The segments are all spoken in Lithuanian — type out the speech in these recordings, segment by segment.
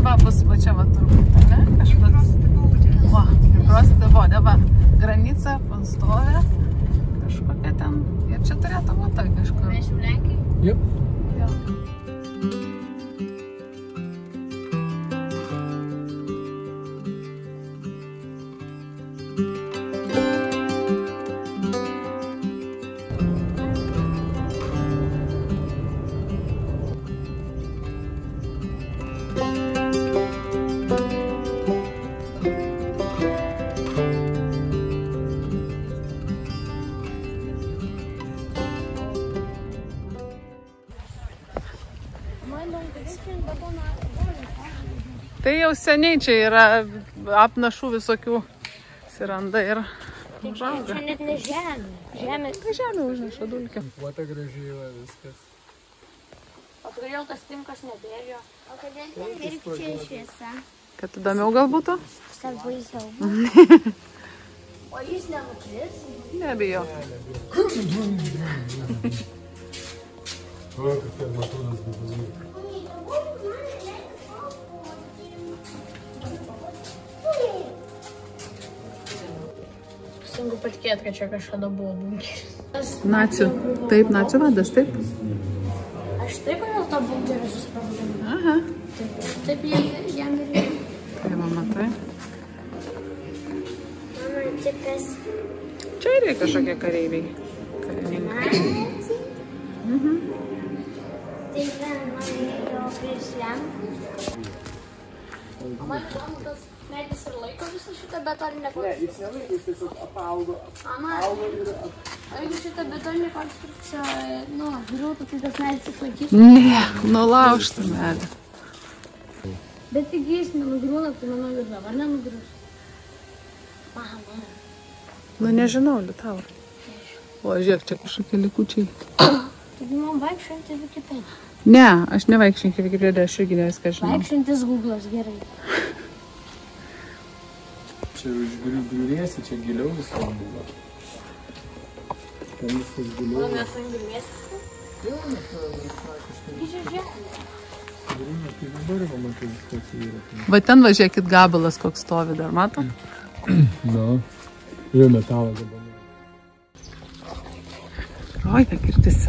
va, bus va čia va turbūt, ne? Kažkas. Va, prosta vodė, va. Granica, panstovė. Kažkokia ten. Ir čia turėtų būti kažkur. Mes jau Lenkijai? Jep. Jo. Tai jau seniai čia yra apnašų visokių siranda ir užauga. Čia net ne žemė. Žemė užneša dulkė. Puota gražiai va viskas. O kodėl tas tinkas nebėrėjo? O kodėl ten ir čia šviesa? Kad įdomiau gal būtų? Kad baisiau. O jis nenukris? Nebijo. O, kad ten matonas būtų. Sunku patikėti, kad čia kažkada buvo bunkeris. Nacių. Taip, nacių vadas, taip. Aš taip kodėl to bunkerio susprogdinu. Aha. Taip jam ir reikia. Tai matai. Mano tikas. Čia yra kažkokie kareiviai. Karininkai. Tai man reikėjo prieš Lenkus. O man įdomu, tas medis ir laiko visą šitą betoninę konstrukciją. Ne, jis nelaiko, jis tiesiog apaugo ir O jeigu šitą betoninę konstrukciją, nu, griūtų, tai tas medis išlaikys? Ne, nulaužtų medį. Bet tik jis nenugriūna, tai manau ir dabar nenugriūs. Mama. Nu, nežinau, Liutaurai. O, žiūrėk, čia kažkokie likučiai. Taigi man vaikščianti Wikipedia. Ne, aš nevaikščianti Wikipedia, aš irgi ne viską žinau. Vaikščiantis Google'as, gerai. čia užgriūrėsi, čia giliau viskas buvo. Ten viskas giliau. O mes ant gilmėsis? Jau, mes kažkaip. Žiūrėk. Grūna, tai dabar pamatai viskas yra. Va ten važiuokit gabalas, koks stovi dar, matom? Nu, jau metalo dabar. Oi, ta kirtis.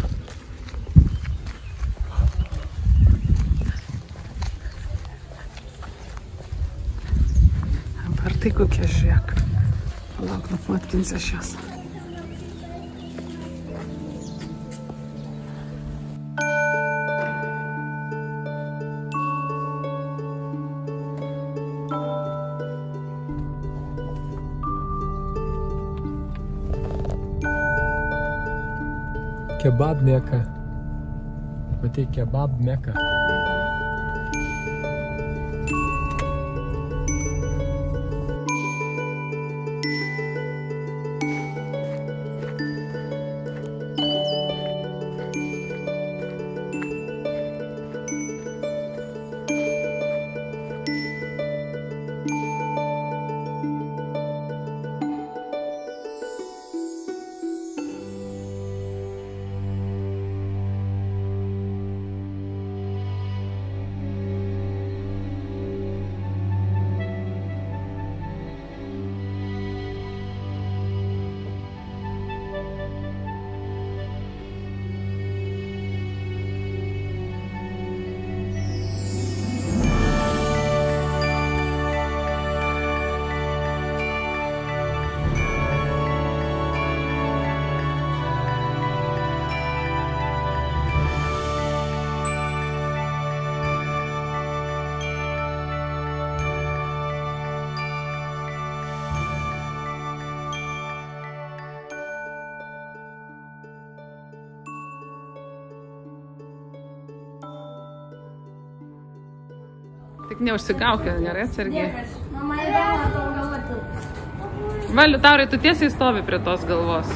Ar tai kokie, žiūrėk. Palauk, nufotkinsiu aš jas. Kebab meka. Matai, kebab meka. Tik neužsigaukė, gerai, atsargiai. Mama įdomu, tau galvotų. Va, Liutaurai, tu tiesiai stovi prie tos galvos.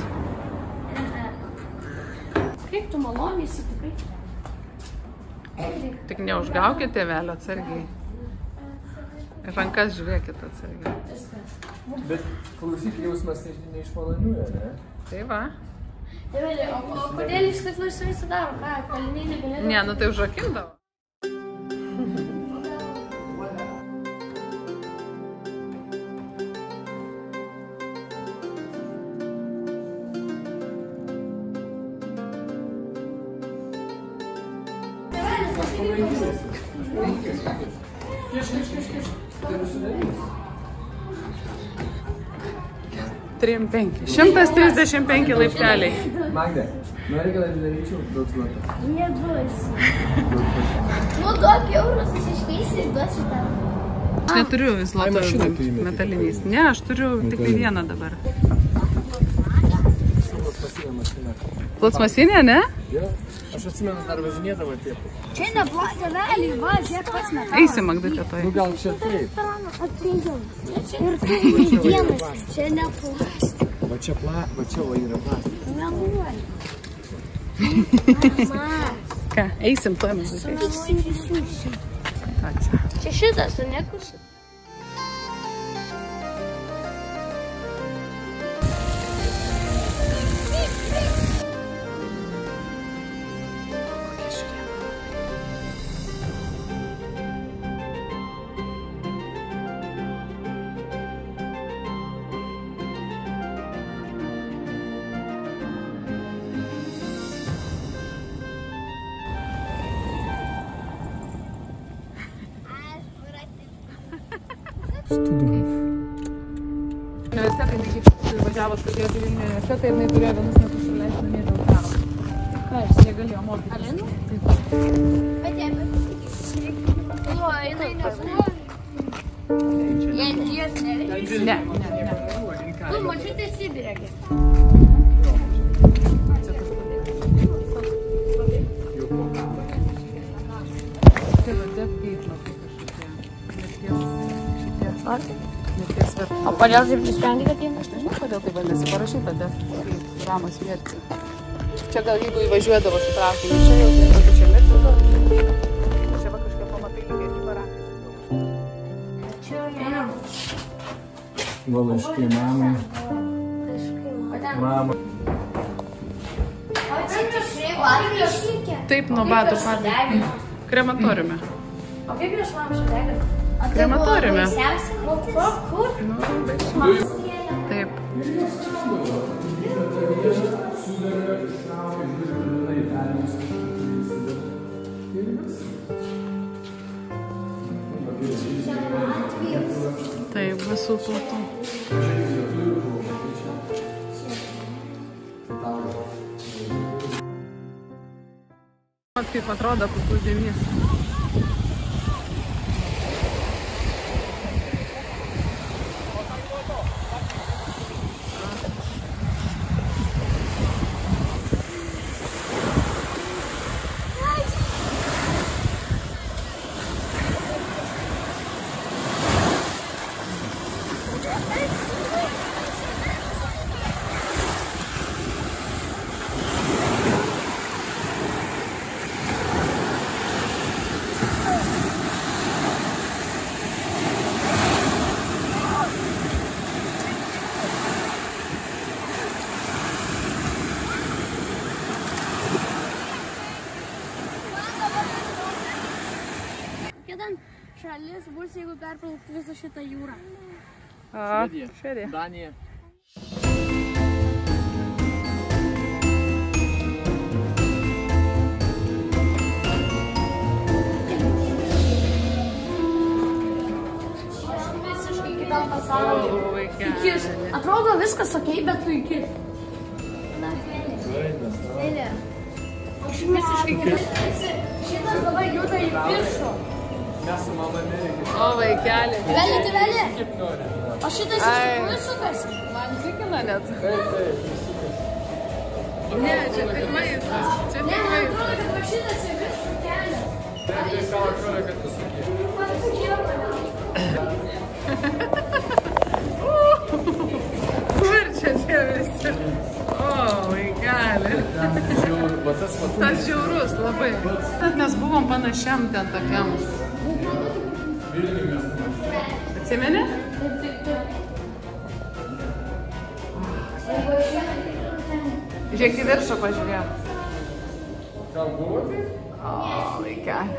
Kaip tu maloniai įsitikai? Tik neužgaukit, tėvelio, atsargiai. Ir rankas žiūrėkit atsargiai. Bet klausyk, jausmas ne iš malonių, ne? Tai va. Tėveli, o kodėl jis taip laisvai sudaro? Ką, kaliniai negalėdavo? Ne, nu tai užrakindavo. $3,500. 135 laipteliai. Magda, nori, kad atidaryčiau? Daug zlotų. Neduosiu. Nu, duok eurus, iškeisi ir duosiu tau. Aš neturiu zlotų metaliniais. Ne, aš turiu tik vieną dabar. Plastmasinė, ne? Jo, aš atsimenu, dar važinėdavo taip. Čia ne platėleliai, va, žiūrėk pats metalas. Eisi, Magdutė, toj. Nu, gal čia taip. Atprinkiau. Ir tai vienas, čia ne plastik. Va čia yra plastik. Meluoju. Mama. Ką, eisim toj, Magdutė. Išsirysiu. Ačiū. Čia šitas, o ne kušit. Universitetai, kai važiavo studijoti Vilniuje universitetą ir jinai turėjo vienus metus praleisti namie dėl karo. Na, jis negalėjo mokytis. Alinu? Taip. Bet jie jinai nebuvo. Jie neveikia. Ne. Tu mačiutė Sibirė. O kodėl taip nusprendė, kad jie? Aš nežinau, kodėl tai vadinasi parašyta, bet Ramas Vierti. Čia gal jeigu įvažiuodavo su traukiniu, čia jau tai čia lėkdavo. Čia va kažkaip pamatai lygiai į paraką. Va laiškai mamai. Mama. Taip, nuo batų padai. Krematoriume. O kaip jūs man sudegėte? Krematoriume. Kur? Taip. Taip, visų tautų. Kaip atrodo paplūdimys. Šalis bus, jeigu perplauktų visą šitą jūrą. Švedija. Danija. Visiškai kitam pasaulyje. Įkiš. Atrodo viskas okei, bet tu įkiš. Aš visiškai kitas. Šitas labai juda į viršų. Mes su mama nereikia. O, vaikeli. Tvelė. O šitas iš tikrųjų sukasi. Man tikina net. Taip. Ne, čia tik vaizdas. Čia Ne, tik man atrodo, vaizdas. kad va šitas į viršų kelia. Tai tau atrodo, kad tu sakė. Man tikėjo padėl. Kur čia visi? O, vaikeli. Tas žiaurus labai. Mes buvom panašiam ten tokiam. Atsimeni? Žiūrėk į viršų pažiūrėjom. Gal buvo tai? O, vaikeli.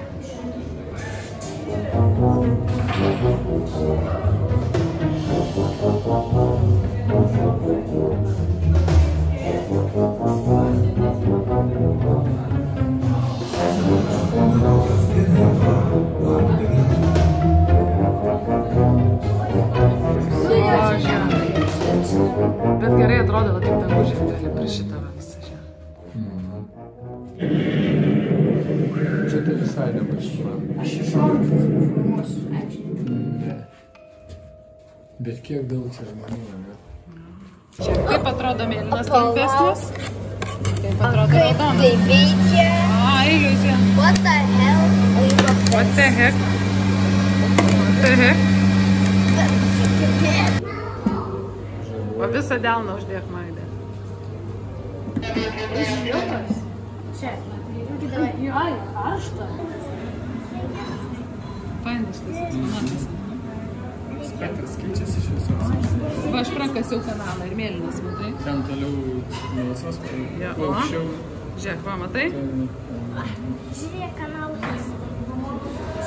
visai nebaisu. Ne. Bet kiek daug čia žmonių, ne? Čia kaip atrodo mėlynas trumpesnis? Kaip atrodo raudonas? Tai veikia. Iliuzija. What the hell? What the heck? What the heck? O visą delną uždėk, Maidė. Čia. Ai, karšta. Fainas šitas eksponatas. Spektras keičiasi iš visos. Va, aš prakasiau kanalą ir mėlynas, matai? Ten toliau mėlysos, Ja, kuo aukščiau. Žiūrėk, va, matai? Žiūrėk, kanalas.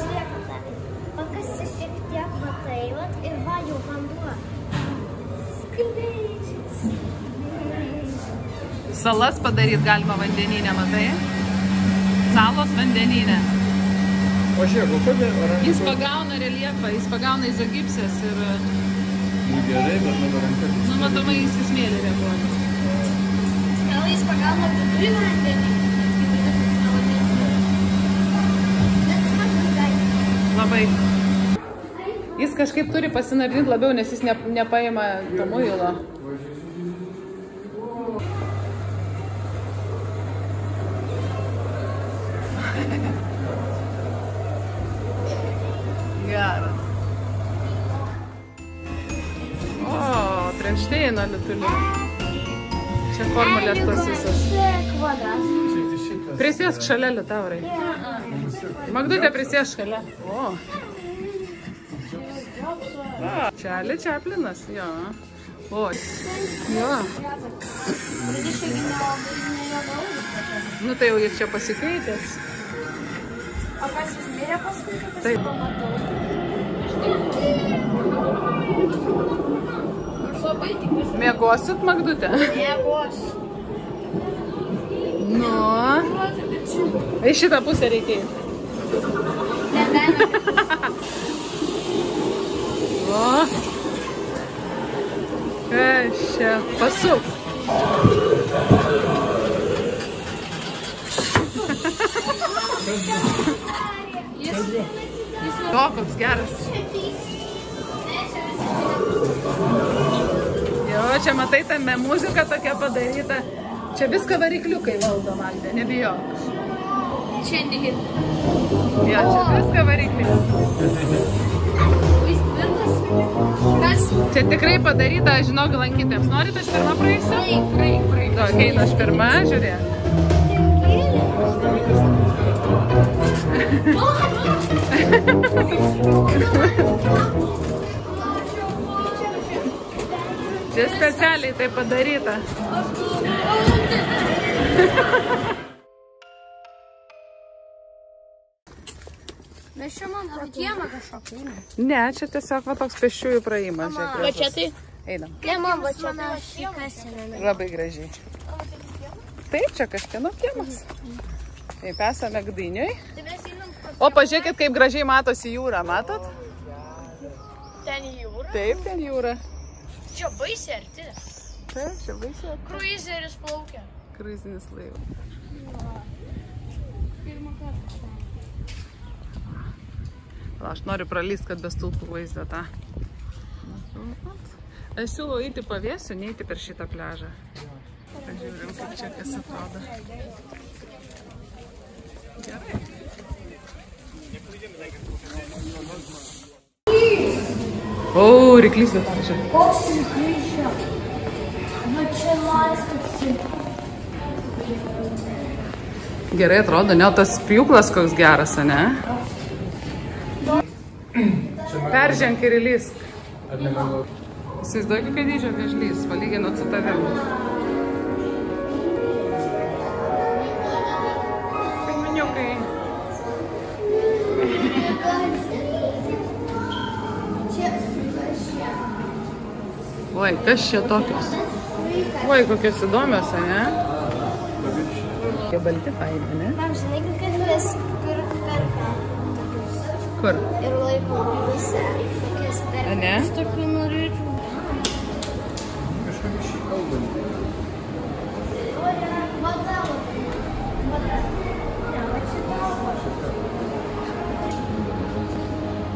Žiūrėk, pakasi šiek tiek matai, ir va, jau vanduo. Skleičiasi. Salas padaryt galima vandeninę, matai? Salos vandeninę. O žiūrėk, o kodėl? Jis pagauna reliefą, jis pagauna izogipsės ir... Gerai, bet mano ranka... Nu, matomai, jis į smėlį reaguoja. Gal jis pagauna vidurį vandenį? Labai. Jis kažkaip turi pasinardinti labiau, nes jis nepaima to muilo. Geras. O, Trenšteino liutulį. Čia formulės tos visos. Prisėsk šalia, Liutaurai. Magdutė, prisėsk šalia. O. Čarli Čaplinas, jo. O. Jo. Nu tai jau jis čia pasikeitęs. O kas jis mirė paskui, kad Taip. pamatau? Aš labai tikiuosi. Mėgosit, Magdutė? Mėgosiu. Nu. Į šitą pusę reikia. O. Kas čia? Pasuk. O, koks geras. Jo, čia matai, tame muzika tokia padaryta. Čia viską varikliukai valdo, Magdė, nebijok. Čia negi. Jo, čia viską varikliai. Jis tvirtas. Kas? Čia tikrai padaryta, žinok, lankytėms. Norit, aš pirmą praeisiu? Praeik. To, einu aš pirmą, žiūrėk. Čia specialiai tai padaryta. Mes čia man kiemą kažkokį. Ne, čia tiesiog va toks pėsčiųjų praėjimas. Va čia tai? Einam. Ne, man va čia šikasinė. Labai gražiai. Taip, čia kažkieno kiemas. Taip, esame Gdainiui. O, pažiūrėkit, kaip gražiai matosi jūra, matot? Ten jūra? Taip, ten jūra. Čia baisiai arti. Taip, čia baisiai. Kruizeris plaukia. Kruizinis laivas. Pirmą kartą. Aš noriu pralyst, kad be stulpų vaizdą tą. Aš siūlau eiti pavėsiu, neiti per šitą pliažą. Pažiūrim, kaip čia kas atrodo. Gerai. O, ryklys Lietuvai. Koks ryklys? Va čia mąstosi. Gerai atrodo, ne? O tas pjūklas koks geras, ne? Perženk ir įlysk. Ar nemanau? Įsivaizduoju, kokio dydžio vėžlys, palyginot su tavim. Kaiminiukai. Oi, kas čia tokios? Oi, kokios įdomios, ne? Jie balti faini, ne? Mam, žinai, kad kas kur perka. Kur? Ir laiko pusę. Tokias perka. Ne? Aš tokių norėčiau. Kažkokį šį kalbantį.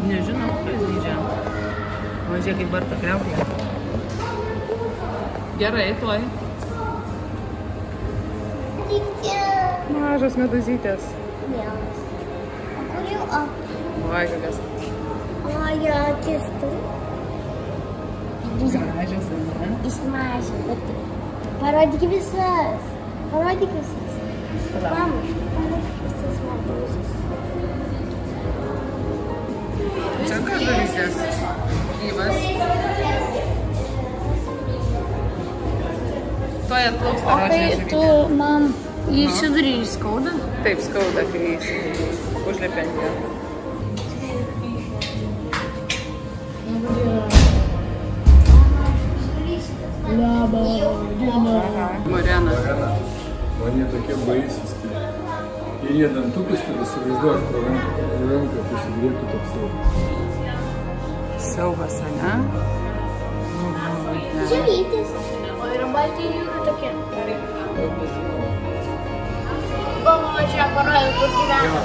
Nežinau, kas dydžia. O žiūrėk, kaip barta kriauklė. Gerai, tuoj. Mažas meduzytės. Mielas. O kur jau akis? Oi, kokias. O, jo akis turi. Mažas, ne? Jis mažas, bet parodyk visas. Parodyk visas. Mama, parodyk visas medūzas. Čia každalysės. Gyvas. Tuoj atplauks tavo žiežytė. mam, jį sudurį skauda? Taip skauda, kai jis užlipė ant jo. Laba diena. Morena. Man jie tokie baisūs. Ir jie dantukus turi suvaizduoti pro ranką, pasidrėtų toksai. Siaubas, ane? Žuvytis. O yra baltijų jūrų tokie. Mama čia parodė, kur gyvena.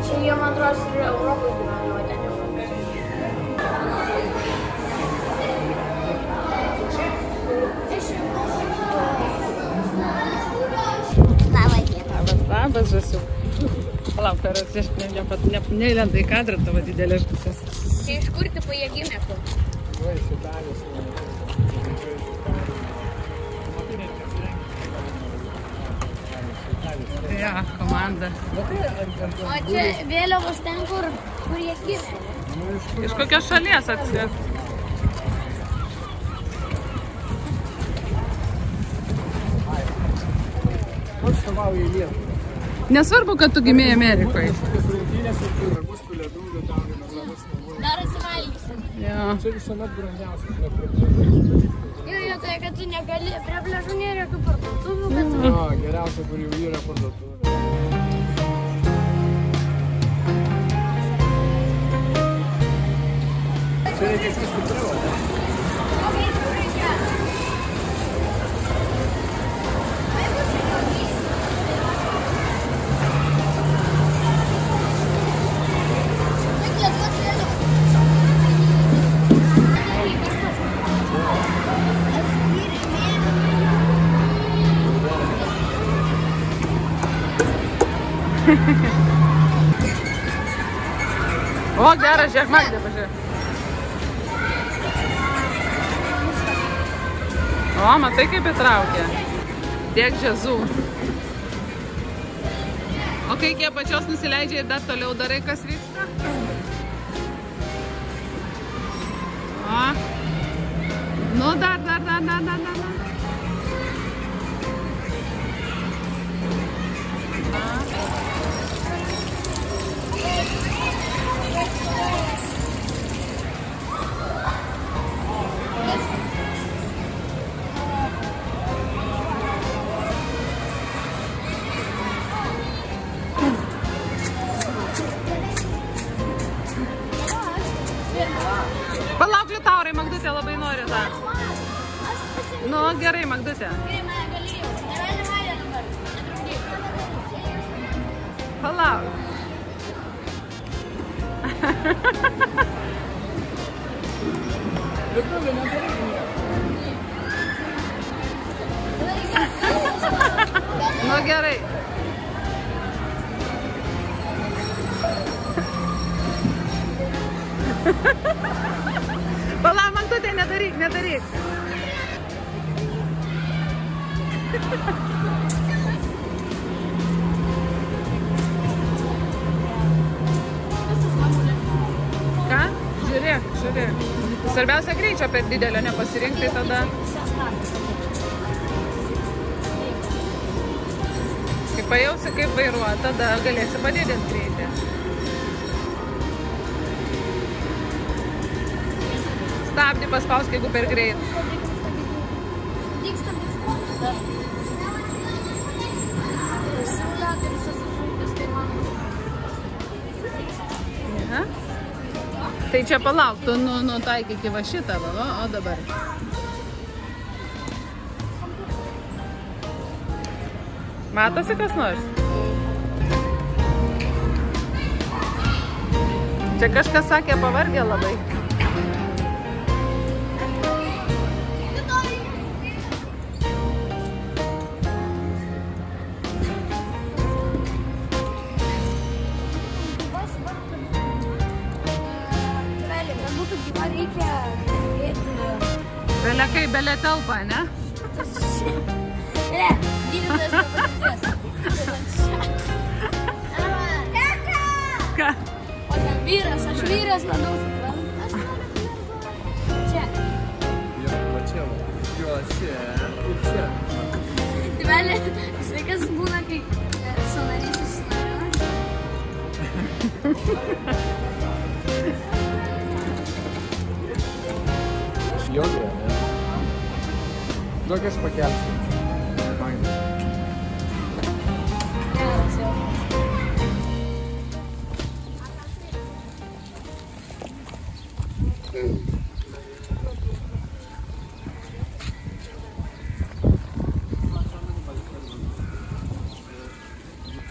Čia jie, man atrodo, ir Europoje gyvena, o ten Europoje. Labas, žąsiuk. Palauk, per neįlenda į kadrą tavo didelė žąsis. Tai iš kur tipo jie gimė? Ja, komanda. O čia vėliavos ten, kur jie gimė? Iš kokios šalies atsies? Atstovauja Lietuvą. Nesvarbu, kad tu gimėjai Amerikoje. Dar atsivalgysi. Ja. Čia visuomet brangiausias. Jo, tai kad tu negali prie pliažų nėra jokių parduotuvių, kad tu... Jo, geriausia, kur jau yra parduotuvė. Čia reikia stipriau. O, geras, žiūrėk, Magdė, pažiūrėk. O, matai, kaip įtraukė. Tiek žezų. O kai iki apačios nusileidžia ir dar toliau darai, kas vyksta? O. Nu, dar. Palauk, Liutaurai, Magdutė labai nori tą. Nu, gerai, Magdutė. Palauk. Nu, gerai. Palauk, Magdutė, nedaryk. Ką? Žiūrėk. Svarbiausia greičio per didelio nepasirinkti tada. Kai pajausi kaip vairuoti, tada galėsi padidinti greitį. Stabdį paspausk, jeigu per greit. Aha. Tai čia palauk, tu nutaikyk į va šitą, o dabar. Matosi kas nors? Čia kažkas sakė pavargė labai. Belė kai belė telpa, ne? Ne, gydytojas nepatikės. Ką? O ten vyras, aš vyras labiau suprantu. Čia. Jo, va čia, jo, čia ir čia. Tėvelė, sveikas būna, kai sąnarys susinarina. Jogė, ne? Duok aš pakelsiu. Fainai. Geras jau.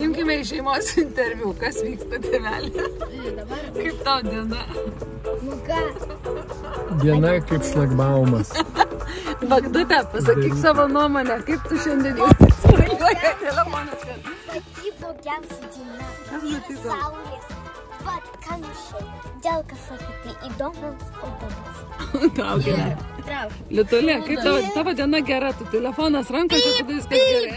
Imkime į šeimos interviu, kas vyksta tėvelė. Kaip tau diena? Nu ką? Diena kaip šlagbaumas. Bagdute, pasakyk savo nuomonę, kaip tu šiandien jauties? Važiuoja telefonas. Pati blogiausia diena. Kas nutiko? Saulės. Vat kamščiai. Dėl kažkokio tai įdomaus autobus. Tau gerai. Trauk. Lietulė, kaip tavo diena gera? Tu telefonas rankose, tada viskas gerai.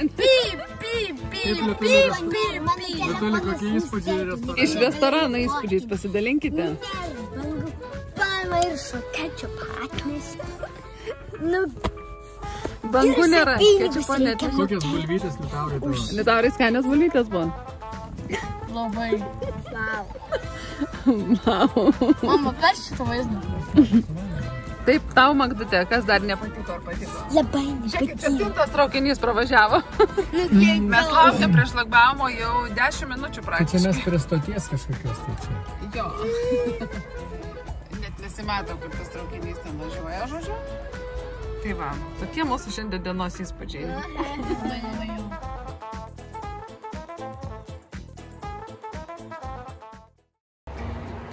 Lietulė, kokie įspūdžiai restorane? Iš restorano įspūdžiais pasidalinkite. Paima ir šokečio patmės. Nu, Bangų nėra, kečupo net. Kokios bulvytės Liutaurai tavo? Liutaurai skanios bulvytės buvo. labai. Wow. Mama, kas šitą vaizdą? Taip, tau, Magdute, kas dar nepatiko ar patiko? Labai Žiūrėkit, nepatiko. 7 traukinys pravažiavo. Mes laukiam prie šlagbaumo jau 10 minučių Tai čia praktiškai. mes prie stoties kažkokios tai čia. Jo. Net nesimato, kur tas traukinys ten važiuoja, žodžiu. Tai va, tokie mūsų šiandien dienos įspūdžiai.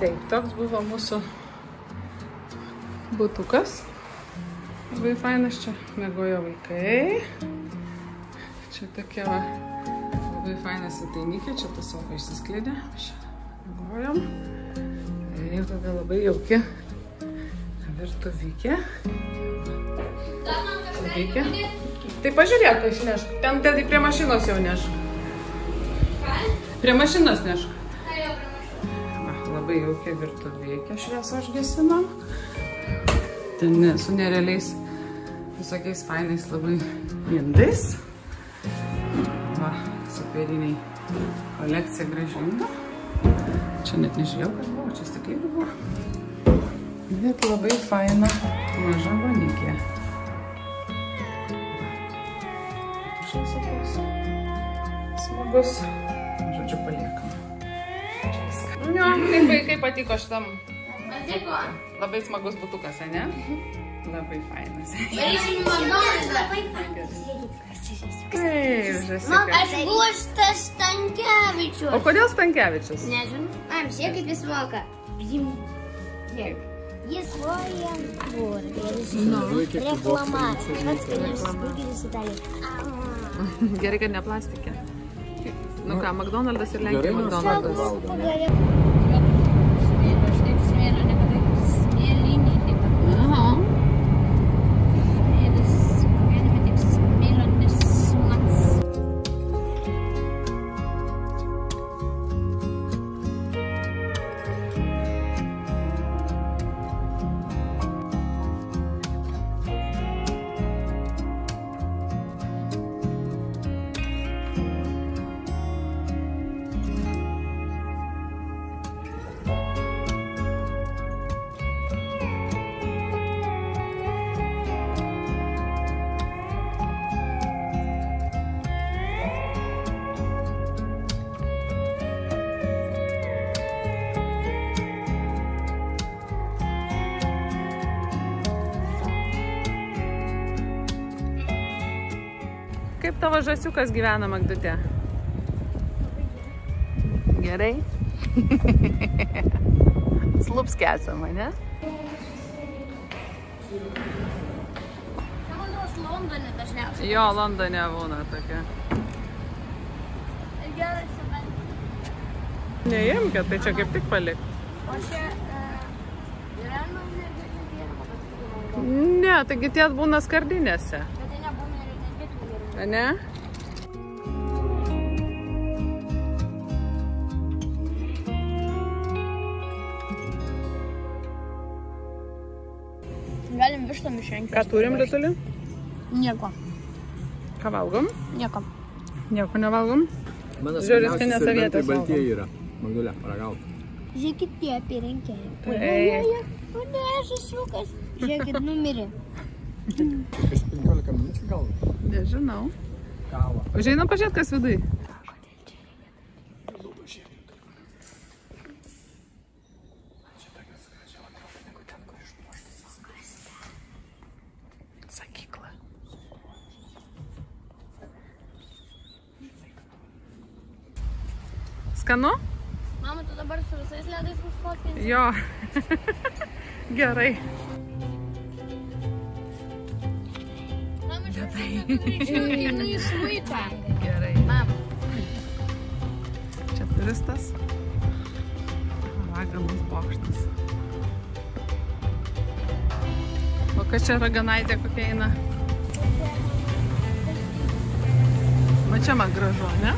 Taip, toks buvo mūsų butukas. Labai fainas, čia miegojo vaikai. Čia tokia va, labai fainas ateinikė, čia ta sofa išsiskleidė. Čia miegojom. Ir tokia labai jauki virtuvykė. Tai pažiūrėk, kai išnešk. Ten tėdai prie mašinos jau nešk. Prie mašinos nešk. Labai jaukia virtuvėkė, šviesą užgesinam. Ten su nerealiais visokiais fainais labai indais. Va, superiniai kolekcija gražinga. Čia net nežiūrėjau, kas buvo, čia stiklinių buvo. Bet labai faina maža vanikė. Smagus. Žodžiu, paliekam. Ne, kaip vaikai patiko šitam. Patiko. Labai smagus butukas, ne? Labai fainas. Taip, žasiukas. Aš Gustas Stankevičius. O kodėl Stankevičius? Nežinau. Žiūrėk, kaip jis moka. Kaip? Jis loja burgeris. Reklama. Pats skaniausias burgeris Italijoje. Gerai, kad ne plastikė. Nu ką, McDonald's ir Lenkija McDonald's. Kaip tavo žasiukas gyvena, Magdute? Gerai? Slupskė esama, ne? Man tos Londone dažniausiai. Jo, Londone būna tokia. Ir gerai šitą. Neimkit, tai čia kaip tik palik. O čia yra energetinė. Ne, taigi tie būna skardinėse. Bet tai nebūna ir energetinė. Ne? Galim vištom išrengti. Ką turim, Lietulį? Nieko. Ką valgom? Nieko. Nieko nevalgom. Mano Žiūrės, skaniausi skanės serbentai avietės baltieji yra. Magdulė, paragauk. Žiūrėkit, tie apirinkėjai. Taip. O ne, žasiukas. Žiūrėkit, numirė. Kas 15 minučių gal? Nežinau. Kava. Užeinam pažiūrėt, kas viduj. Sakykla. Skanu? Mama, tu dabar su visais ledais nusfotkinsi? Jo. Gerai. Mama, žiūrėk, į smuiką. Gerai. Mama. Čia turistas. Raganos bokštas. O kas čia raganaitė kokia eina? Čia man gražu, ne?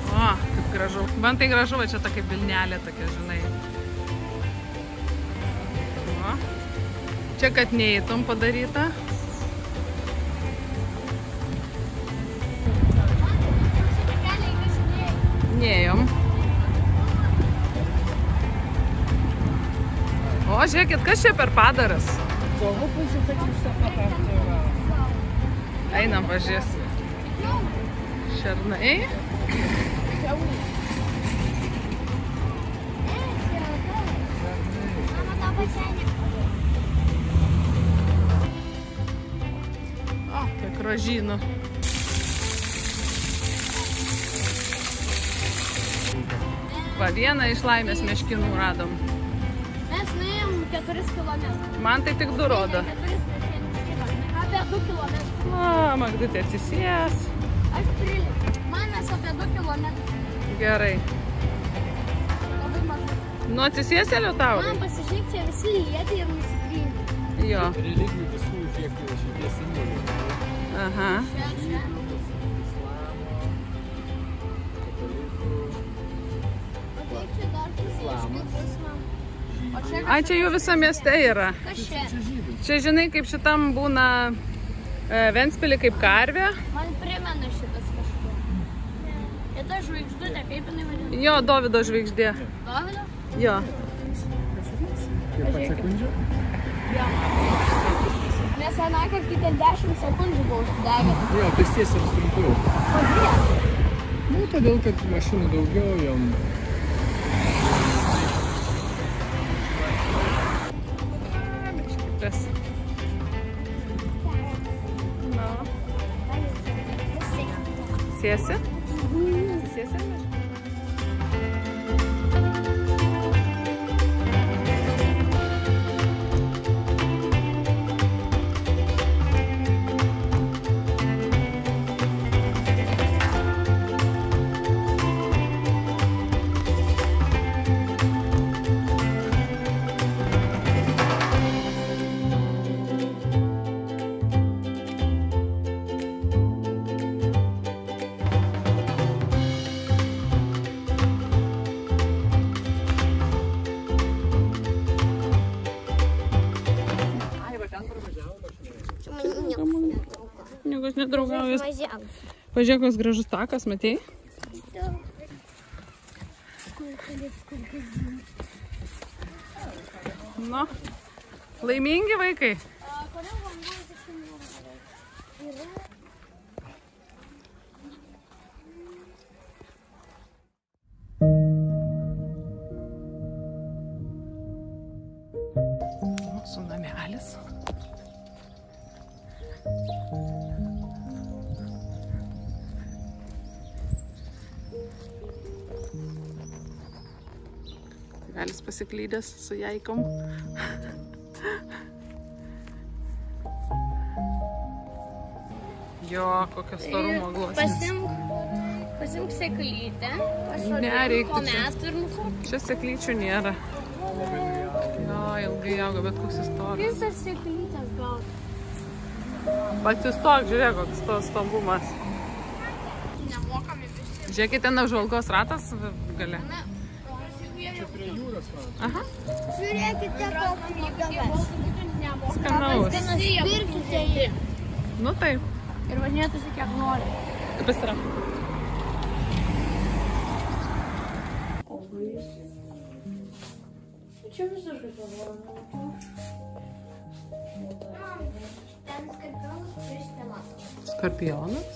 O, kaip gražu. Man tai gražu, va čia tokia vilnelė tokia, žinai. O. Čia, kad neįtum padaryta. Nėjom. O, žiūrėkit, kas čia per padaras? Einam, pažiūrėsim. Šernai. Mama, tą pasenį. O, kiek rožynų. Va, vieną iš laimės meškinų radom. Mes nuėjom 4 kilometrus. Man tai tik 2 rodo. 4 apie 2 kilometrus. O, Magdutė atsisės. Aš prilipu. Man mes apie 2 kilometrus. Gerai. Labai mažai. Nu, atsisėsi, Liutaurai? Man pasižiūrėk, čia visi lieti ir nusitrynė. Jo. Religijų visų žiūrėk šitie simboliai. Aha. Čia. O kiek čia dar kitus man? O čia Ai, čia jų visa mieste yra. kas čia? Čia, žinai, kaip šitam būna Ventspilį kaip karvė. Man primena šitas kažkuo. Ir ta žvaigždutė, kaip jinai vadina? Jo, Dovydo žvaigždė. Dovydo? Jo. Kiek pat sekundžių? Nes vieną kartą ten 10 sekundžių buvo užsidegę. Jo, pėstiesiems trumpiau. Kodėl? Nu, todėl, kad mašinų daugiau jom. Kas? Na. Sėsi? Sėsi? Niekas nedraugauja. Pažiūrėk, koks gražus takas, matei? Nu, laimingi vaikai. Mūsų namelis. Galis pasiklydęs su jaikom. Jo, kokios starumo gluosnis. Pasimk seklytę. Ne, reiktų čia. Metų ir nukop. Čia seklyčių nėra. Jo, ilgai auga, bet koks istorijos. Visas seklytės gauti. Atsistok, žiūrėk, koks to stambumas. Nemokami visi. Žiūrėkit, ten apžvalgos ratas gale. Čia prie jūros man. Aha. Žiūrėkite, koks lygavas. Skanaus. Pirkite jį. Nu taip. Ir važinėtųsi kiek nori. Kas yra? Čia visiškai pavaroma. Ten skarpionas prieš tematą. Skorpionas?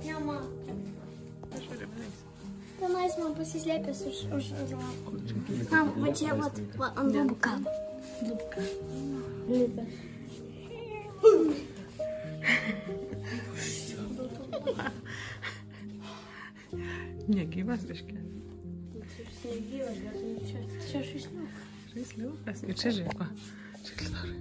Nematau. Aš važiuoju. Tenais man pasislėpęs už lapų. Va čia, va, ant lubka. Lubka. Lubka. Negyvas biškė. Negyvas, bet čia žaisliukas. Žaisliukas. Ir čia žiūrėk, va. Čia klidorai.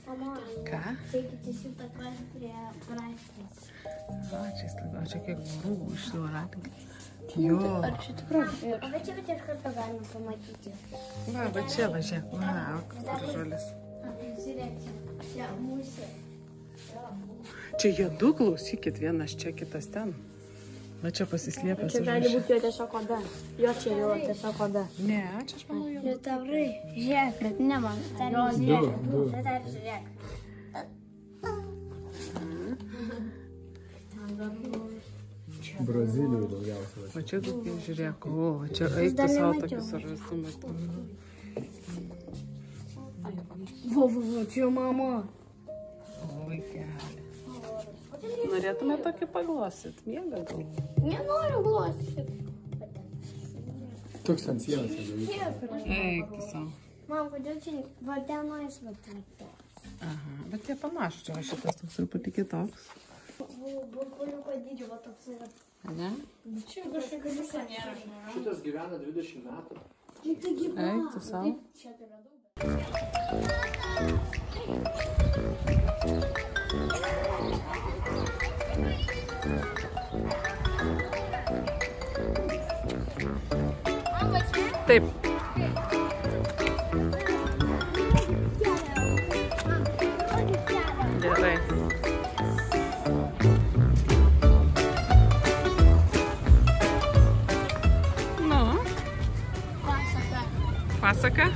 Mama, Ką? teikite šitą kvalį prie praeitės. A, čia įstaiga. Čia kiek vorų iš savo ratinį. Jo. Ar čia tikrai? O va čia iš karto galima pamatyti. Va čia važiuok. Va, kur žolis. Žiūrėkite, čia musė. Čia jie du, klausykit, vienas čia, kitas ten. Va čia pasislėpęs. Čia gali būti jo tiesiog oda. Jo čia jo tiesiog oda. Ne, čia aš manau jau. Ir tavrai, žiūrėk, kad ne man. Du. Dar žiūrėk. Brazilijai daugiausia. Va čia kokie, žiūrėk, o, va čia eikti savo tokius arvestų metu. Va, čia mama. O, vaikelė. Norėtume tokį paglosit, miega gal. Nenoriu glostyti. Toks ant sienos. Eikti savo. Man, kodėl čia va tenais va tai. Aha, bet tie panašus, čia va šitas toks truputį kitoks. Burbuliuko dydžio va toks yra. Ne? Čia kažkokio viso nėra. Šitas gyvena 20 metų. Eikti savo. Čia tai yra daug. Taip. Gerai. Nu, pasaka.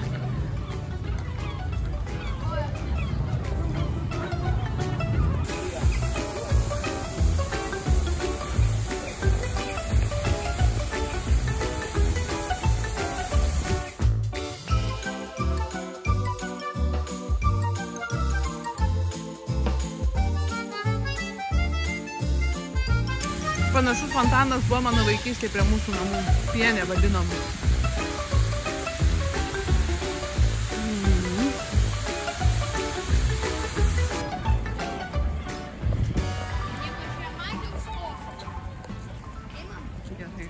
Panašus fontanas buvo mano vaikystėje prie mūsų namų. Pienė vadinom. Gerai.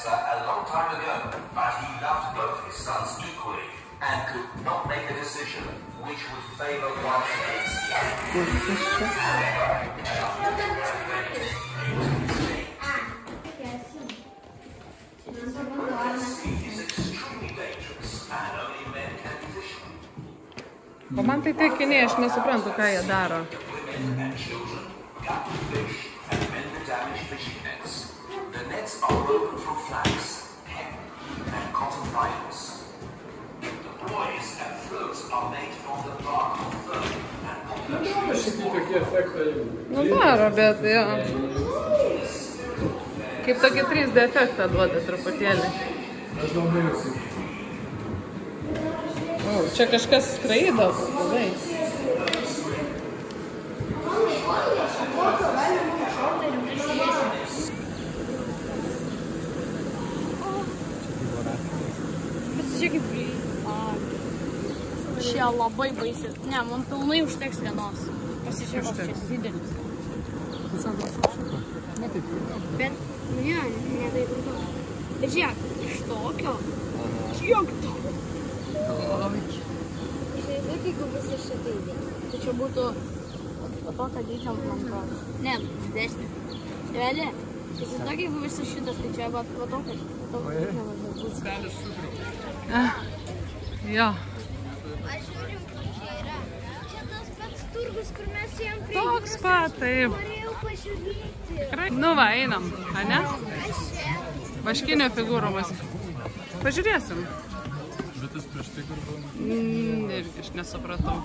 A long time ago, but he loved both his sons equally and could not make a decision which would favor one against the other. The sea is extremely dangerous and only men can fish. O man tai tekiniai, aš nesuprantu, ką jie daro. Women and children cut the fish and mend the damaged fishing nets. The nets are woven from flax, hemp, and cotton fibers. The buoys and floats are made from the bark of fern and poplar trees. Šitie tokie efektai. Nu daro, bet jo. Kaip tokį 3D efektą duoda truputėlį. Aš labai jausiu. O, čia kažkas skraido. Labai. labai baisi. Ne, man pilnai užteks vienos. Pasižiūrėk, koks čia didelis. Bet, ne taip ir daug. Bet žiūrėk, iš tokio. Žiūrėk to. Žiūrėk, jeigu visi šitai įdėti. Tai čia būtų tokio dydžio plantos. Ne, didesnė. Realiai. Įsivaizduok, jeigu visas šitas, tai čia va tokio. Jo. Aš žiūrim, kur čia yra. Čia tas pats turgus, kur mes jam prie. Toks pat, taip. Norėjau pažiūrėti. Nu va, einam, a ne? Aš čia. Vaškinio figūromas. Pažiūrėsim. Bet tas prieš tai kur buvo? Irgi aš nesupratau.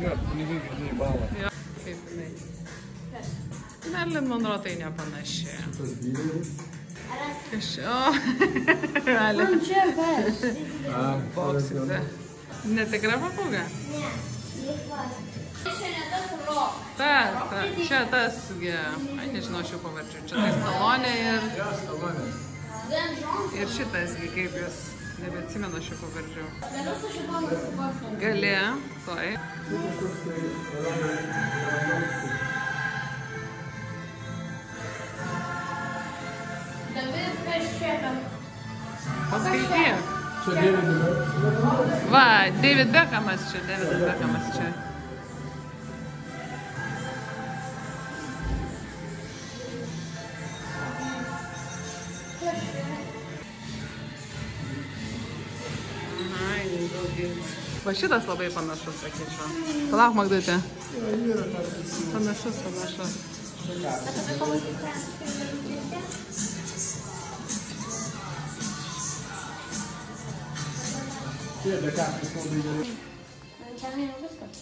Jo, pinigai girdėjai balą. Jo, kaip jinai. Marilyn Monroe tai nepanaši. Tas vyras. Kažio. Gali. Man čia kas. Boksite. Netikra papūga? Ne. Čia ne tas rok. Čia tasgi. Ai, nežinau šių pavardžių. Čia tai Stallone ir šitasgi, kaip jūs. Nebeatsimenu šių pavardžių. Gali, toj. Paskaityk. Čia David Beckham. Va, David Beckhamas čia, Davidas Beckhamas čia. Va šitas labai panašus, sakyčiau. Palauk, Magdutė. Panašus. Čia Beckham labai gerai. Ten jau viskas.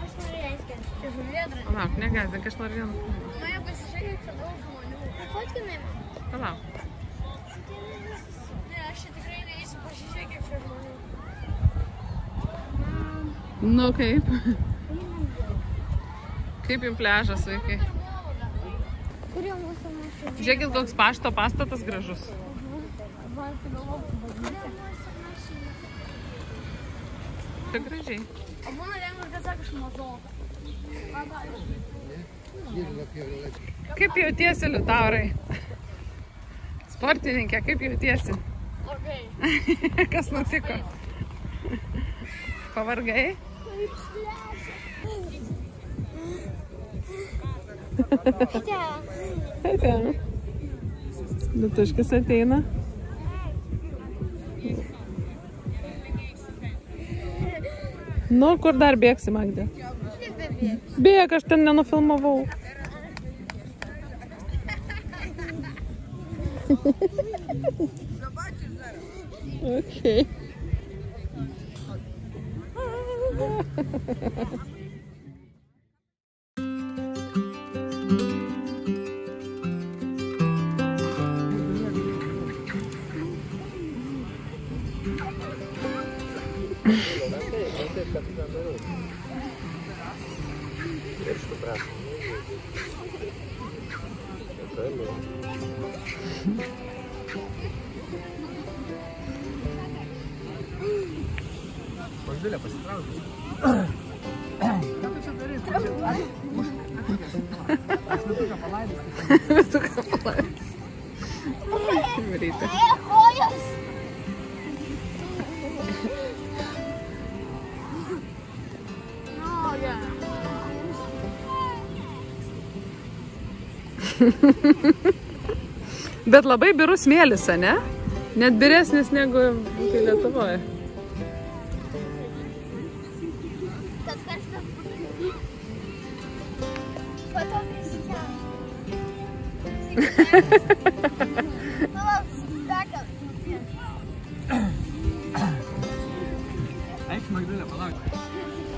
Aš noriu aiškinti. Čia žuvėdra. Palauk, negąsdink, aš noriu vieną. Maja pasižiūrėk, čia daug žmonių. Fotkinai man. Palauk. Ne, aš čia tikrai neįsiu pasižiūrėk, kiek čia žmonių. Nu kaip? Kaip jums pliažas, vaikai? Kur jau mūsų mašina? Žiūrėkit, koks pašto pastatas gražus. Man tai galvoju, bažnyčia. Čia gražiai. O būna lengvas, kad sako, aš mažoka. Kaip jautiesi, Liutaurai? Sportininkė, kaip jautiesi? Blogai. Kas nutiko? Pavargai? Ateina. Lietuškis ateina. Nu, kur dar bėgsi, Magdė? Bėg, aš ten nenufilmavau. Okay. Magdalė pasitraukė. Ką tu čia darai? Aš metuką palaidau. Metuką palaidau. Ryte. Kojos! Bet labai birus smėlis, ne? Net biresnis negu Lietuvoje. Tas karstas būtų. Patau prisikiam. Palauk, sixpackas. Eik, Magdalė, palauk.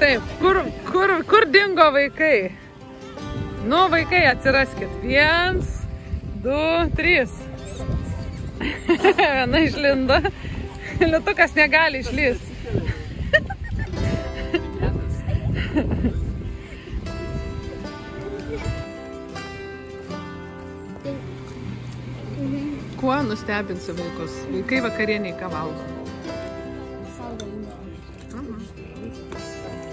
Taip, kur dingo vaikai? Nu, vaikai, atsiraskit. 1, 2, 3. Viena išlindo. Lietukas negali išlyst. Kuo nustebinsi vaikus? Vaikai vakarieniai ką valgo? Saldainiai.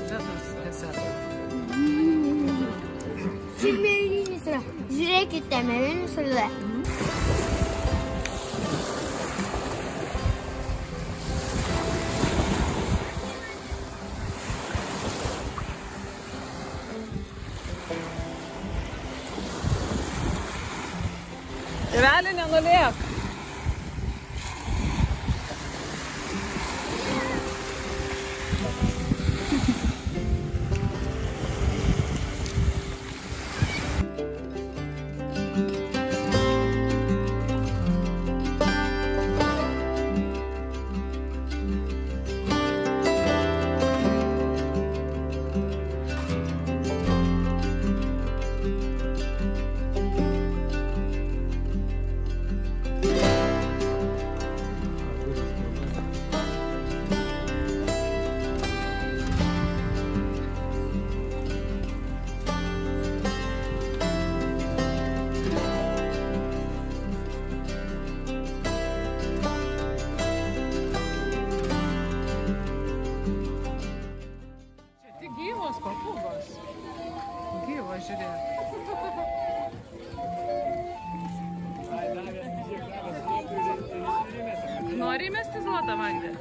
Žedas desertas. Šiaip mėlynis yra. Žiūrėkite, mėlynis yra. Tėveli, nenulėk. Gyvos papūgos. Gyvos, žiūrėk. Nori įmesti zlotą vandenį?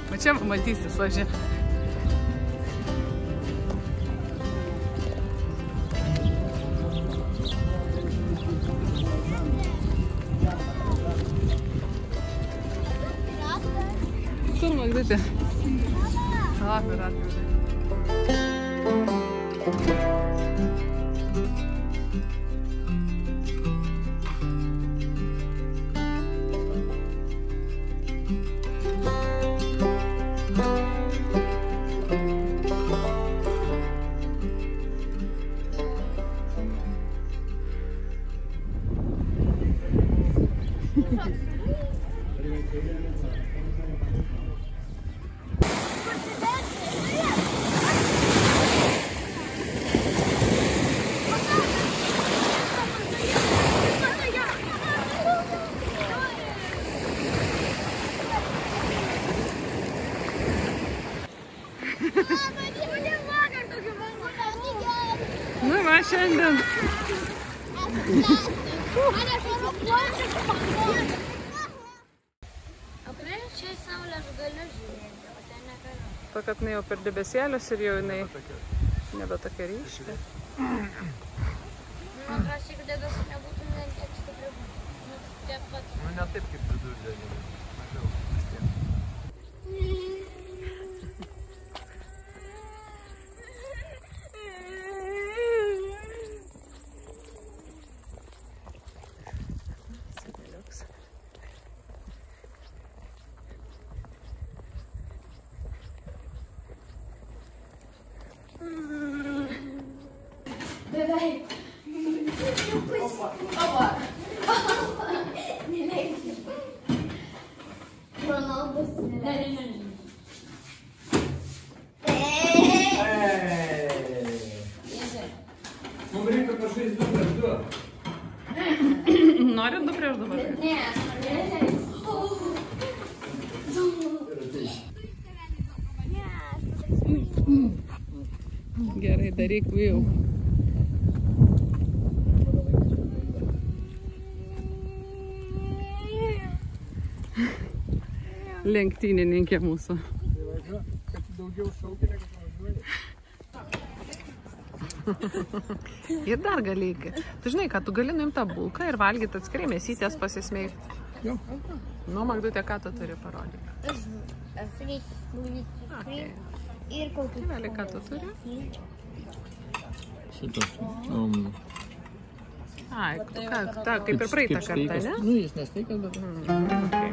Va čia matysis, va žiūrėk. Kur Magdutė? Labą ratą. Nu va, šiandien. Čia saulės galiu žiūrėti, o ten negaliu. To, kad jinai jau per debesėlius ir jau jinai nebe tokia ryški. Man atrodo, jeigu debesų nebūtų, ne tiek stipriai būtų. Tiek pat. Nu, ne taip kaip vidurdienį. Mažiau, vis tiek. Beveik. Opa. Neleidžiu. Ronaldas neleidžiu. Mums reikia pažaisti 2 prieš 2. Nori 2 prieš 2? Ne, neleidžiu. Gerai, daryk jau. Lenktynininkė mūsų. Tai važiuoju, kad daugiau šaukia, negu važiuoju. Ir dar gali. Tu žinai, kad tu gali nuimti tą bulką ir valgyti atskirai mėsytės pasismeigti. Jo. Nu, Magdutė, ką tu turi parodyti? Okay. Ir kokį. Vėliai, ką tu turi? Šitas. Ai, kaip ir praeitą kartą, ne? Nu, jis nesteikas, bet... Okay.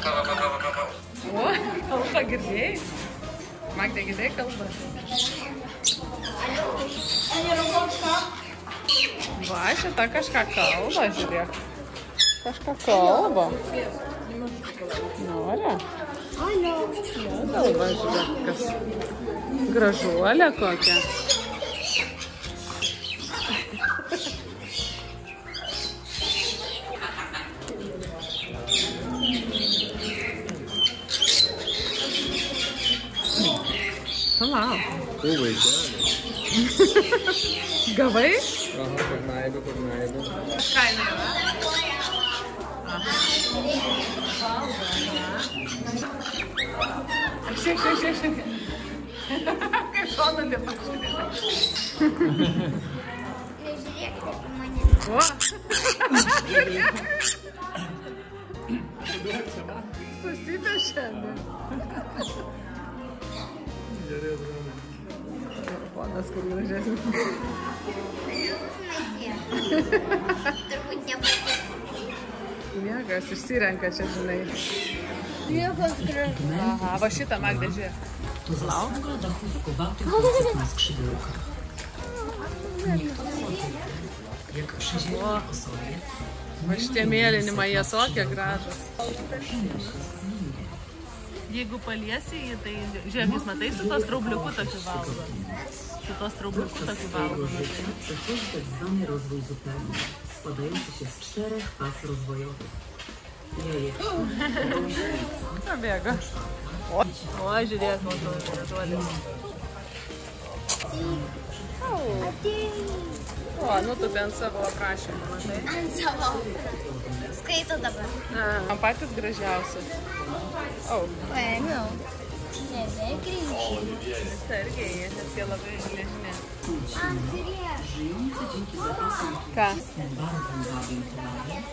O, kalba girdėjai? Magda, girdėjai kalbą? Va, šita kažką kalba, žiūrėk. Kažką kalba. Nori? Kalba, žiūrėk, kas. Gražuolė kokia. Palauk. Tu vaikelė. Gavai? Aha, parnaibu. Ką jinai yra? Šiek. Kaip šoną nepažiūrėjau. O! Susipešė. Ponas, kur gražesnis. Turbūt nepatiko. Niekas išsirenka čia, žinai. Niekas gražus. Aha, va šitą Magda žiūrėk. To zasługa dachów kowatych na skrzydełkach. Jak przyziemne osoje, Va šitie mėlyni majesokie gražus. Jeigu paliesi jį, tai žiūrėk, jūs matai, su to straubliuku tokiu valgo. Su to straubliuku tokiu valgo. przechodzi tak zwany rozwój zupełny, składający się z 4 faz rozwojowych. Jeje. Pabėga. O, žiūrėk, matau. O, nu tu bent savo aprašymą, matai. Ant savo. Skaito dabar. Man patys gražiausi. O, Paėmiau. Nebegrįžti. atsargiai, nes jie labai gležni. Ant rieš. Żyjące dzięki zapasom Ką? bardzo wabim towarem,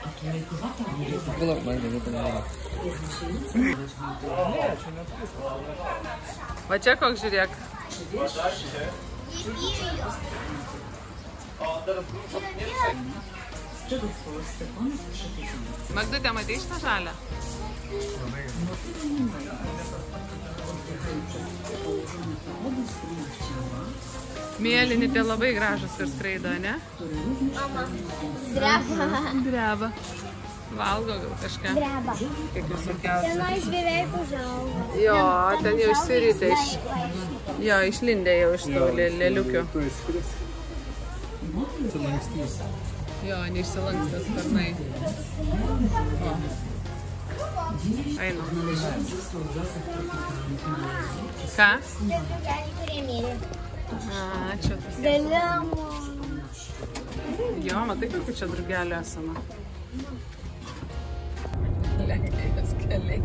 a trójkowata wieryba Palauk, Magda, nepadarė. Va čia koks žiūrėk. z czego w Polsce ponad 3000. Magdutė, matai šitą žalę? Oddychają przez położone po obu stronach ciała, Mėlyni tie labai gražus ir skraido, ne? które również Dreba. Dreba. Valgo gal kažką. Dreba. Kaip visokiausia. Tenais beveik užaugo. Jo, ten jau išsirytė iš... Jo, išlindė jau iš tų lėliukių. Tu įskris. Atsilankstys. Jo, neišsilankstęs sparnai. O. Einu. znaleziony został w lasach tropikalnych Malezji przez Ką? Kurie myli. A, čia tas. Galimo. Jo, matai, kokių čia drugelių esama. Lenkijos keliai.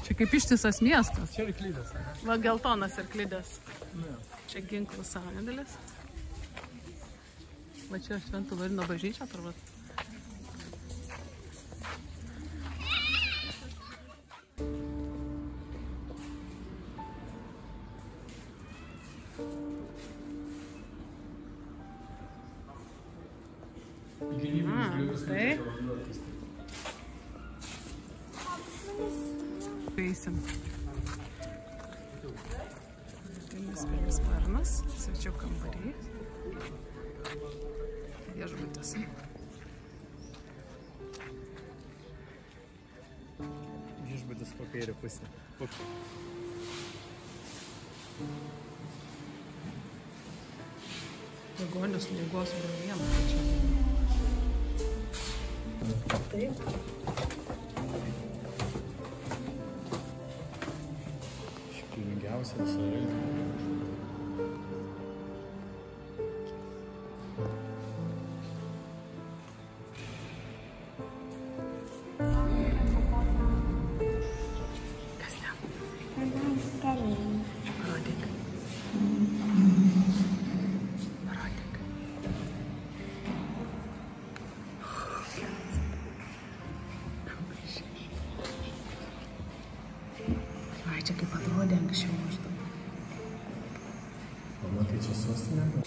Čia kaip ištisas miestas. Čia Arklidės. Va, geltonas Arklidės. Čia ginklų sąjungelis. Va čia Šventų Varino bažnyčia turbūt. Gynybinis griovius tai. reikia vanduotis. Eisim. Vienas sparnas, svečių kambarys. Viešbutis. Viešbutis po kairę pusę. Ligonius lygos brolieną. Taip. Iškilmingiausia visoje. Ai, čia kaip atrodė anksčiau maždaug. O matai, čia sostinė?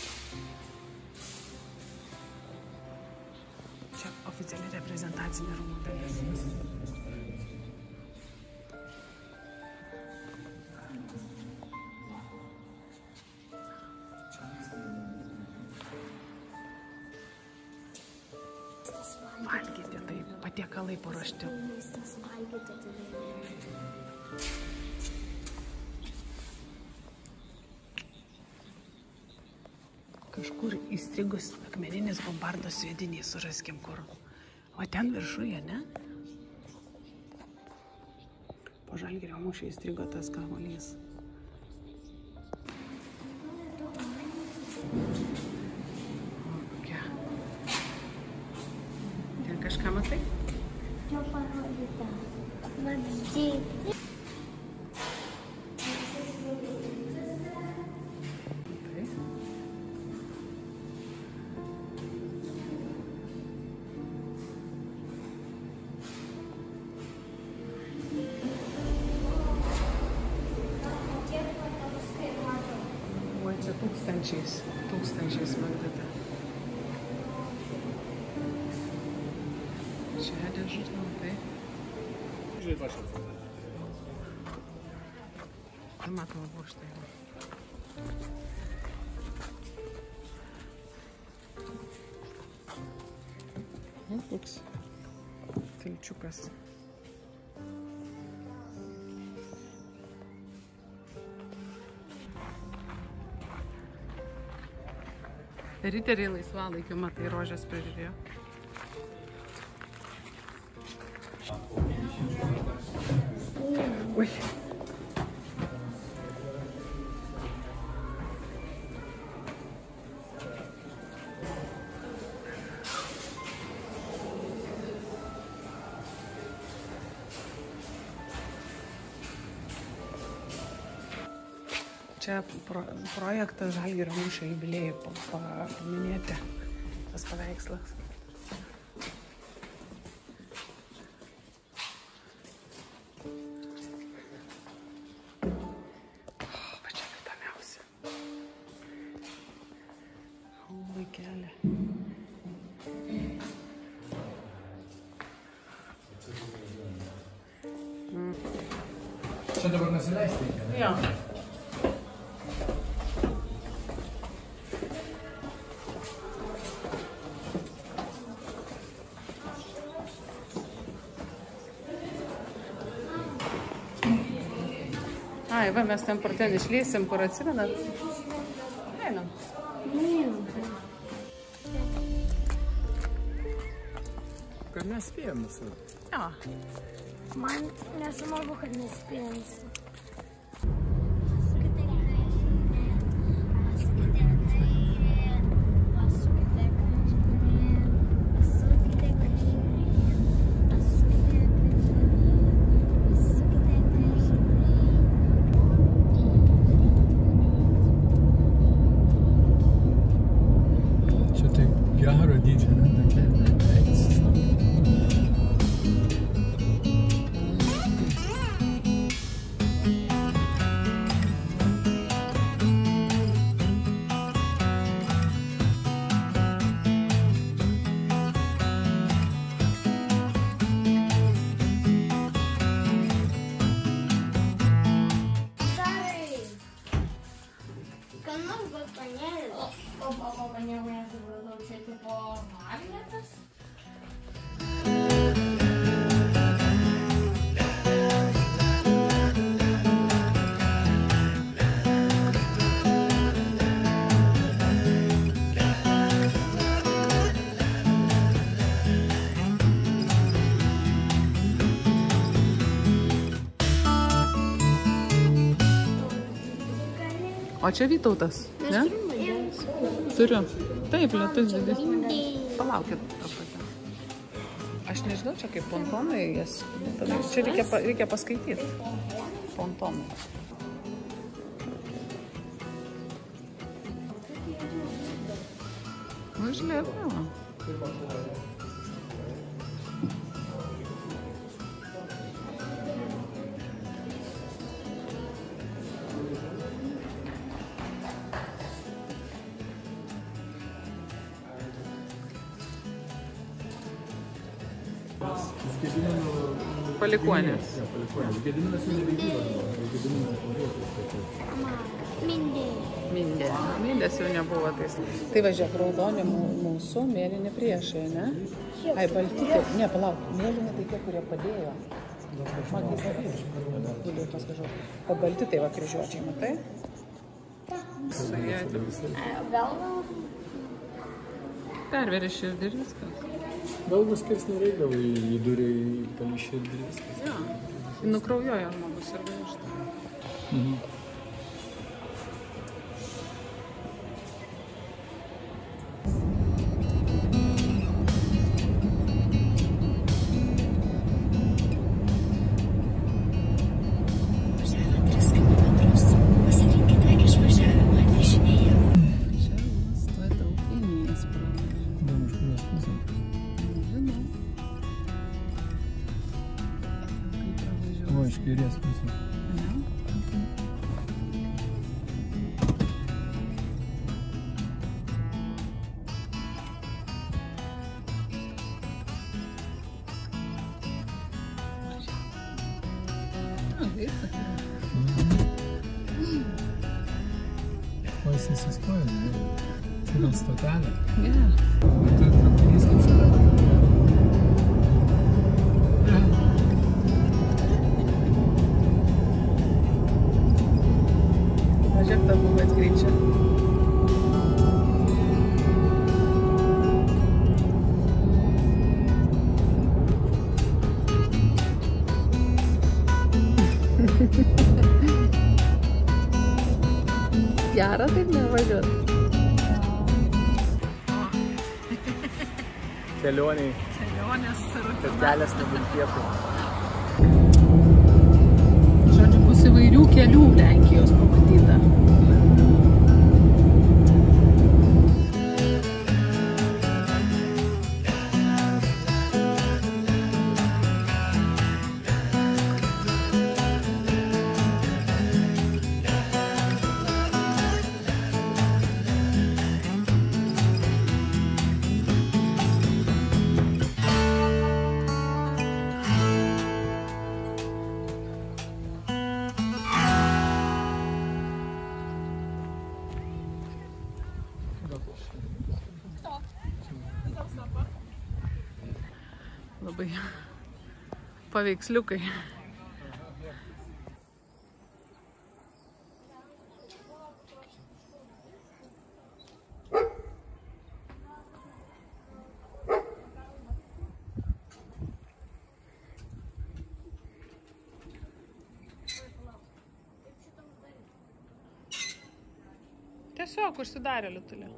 Čia oficiali reprezentacinė rūmų dalis. Valgyti, tai patiekalai paruošti. Maistas valgyti turėjo. Kažkur įstrigus akmeninis bombardos sviedinys, suraskim kur. O ten viršuje, ne? Po Žalgirio mūšio įstrigo tas kamuolys. Kokia. Ten kažką matai? Čia parodyta. Vabzdžiai. Čia tūkstančiais magdata. Čia dėžutė, tai. Žiūrėt, aš jau. Tai matoma buvo štai. Toks tilčiukas. Riteriai laisvalaikiu, matai, rožės prižiūrėjo. Ui. Čia projektas Žalgirio mūšio jubiliejui paminėti tas paveikslas. Pačia įdomiausia. Vaikelė. Čia dabar nusileisti reikia, ne? Jo. Ai, va, mes ten ten išleisim, kur atsimenat. Einam. Kad nespėjom visą. Jo. Man nesamagu, kad nespėjansi. Čia tai gero dydžio, ne tokia. dabar nieko nesupratau, čia tipo magnetas. O čia Vytautas, ne? Turiu. Taip, lietus didis. Palaukit tą patį. Aš nežinau, čia kaip pontonai jas. Čia reikia paskaityti. Pontonai. Nu, žiūrėk, palikuonės. Mindė. Mindės jau nebuvo tais. Tai važiuok, raudoni mūsų, mėlyni priešai, ne? Ai, balti, ne, palauk, mėlyni tai tie, kurie padėjo. O balti tai va kryžiuočiai, matai? Perveri širdį ir viskas. Galvas skirs nereikdavo, įdūrė į pališirdį ir viskas. Jo, nukraujojo žmogus ir grįžta. Iš kairės pusės. O jis įsistoja, ne? Čia gal stotelė? Ne. Važiuok tą buvą atgreičia. Gera taip nevažiuot. Kelioniai. Kelionės rutina. Kad kelias nebulkėtų. Žodžiu, bus įvairių kelių Lenkijos pamatyta. Labai paveiksliukai. Tiesiog užsidarė liutulė.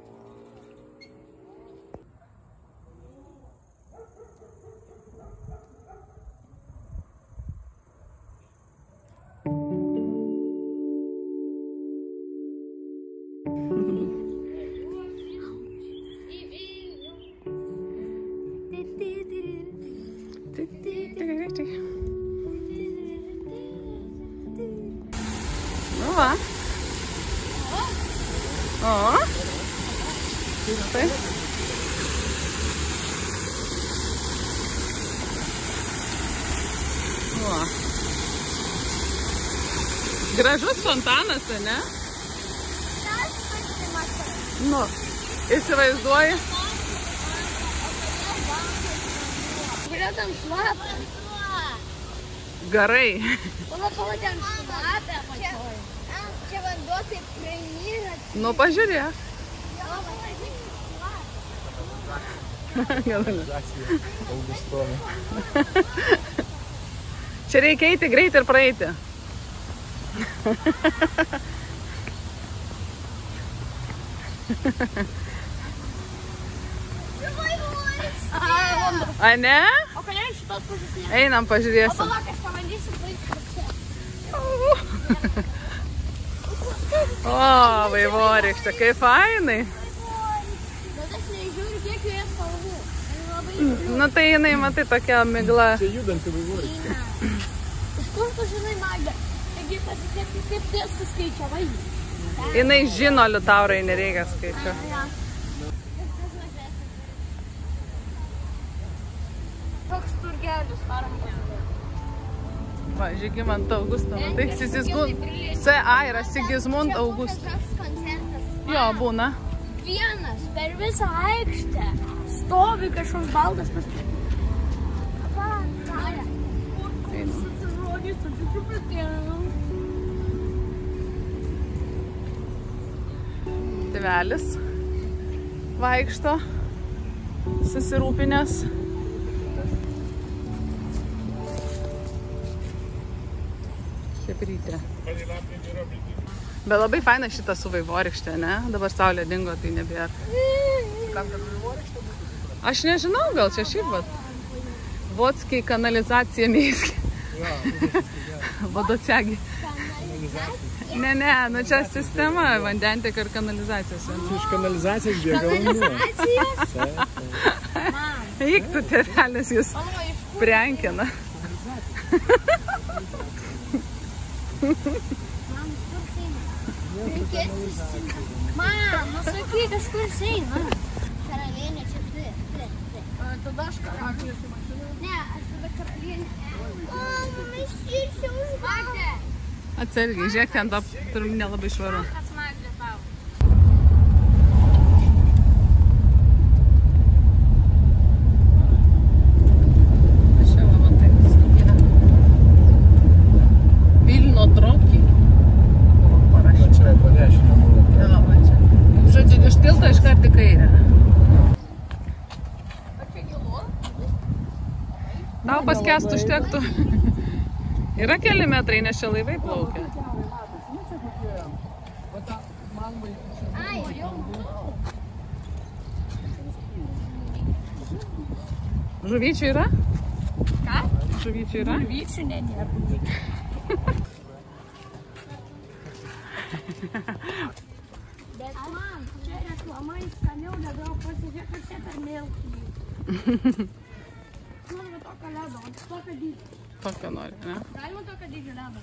Nu va. O. Taip. O. Gražus fontanas, ne? Nu. Įsivaizduoji? Kurio tam šlapia? Garai. Pala ten šlapia pačioj. Čia vanduo taip pranyra. Nu, pažiūrėk. Kanalizacija. Augustovė. Čia reikia eiti greit ir praeiti. A ne? O kodėl šitos pusės ne? Einam, pažiūrėsim. O palauk, aš pabandysiu praeiti. O, vaivorykštė, kaip fainai. Bet aš nežiūriu, kiek joje spalvų. Labai Nu tai jinai, matai, tokia migla. Čia judanti vaivorykštė. Iš kur tu žinai, Magda? Taigi pasitikėti, kaip tu suskaičiavai. Jinai žino, Liutaurai, nereikia skaičiu. Koks turgelis, paranka. Va, Žygimant Augusto, matai, C.A. yra Sigismund August. Kažkoks koncertas. Jo, būna. Vienas per visą aikštę stovi kažkoks baldas pas... Maja. Tėvelis vaikšto, susirūpinęs. Chebrytė. Bet labai faina šitą su vaivorykšte, ne? Dabar saulė dingo, tai nebėra. Aš nežinau, gal čia šiaip vat. Vodskiai kanalizacija mėskė. Vodociagi. Ne, nu čia sistema, vandentiek ir kanalizacijos. Čia iš kanalizacijos bėga vanduo. Eik tu, tėvelis, jūs prenkina. Mam, nu sakai, kažkur seina. Karalienė čia tada aš karalienė. Ne, aš tada karalienė. O, mes širšia už Magdę. Atsargiai, žiūrėk, ten turim nelabai švaru. Kas Magdė tau? Čia va, matai, skubina. Vilno trokį. Parašyta. Čia po 10 buvo. Jo, va čia. Žodžiu, iš tilto iškart į kairę. O čia gilu? Tau paskęstų užtektų. Yra keli metrai, nes čia laivai plaukia. Ai, jau. Žuvyčių yra? Ką? Žuvyčių yra? Vyčių nėra. Bet man, čia reklamai skaniau, nedaug pasižiūrėk, kad čia per milkį. Man va tokio ledo, tokio dydžio. Tokio nori, ne? Galima tokio dydžio ledo.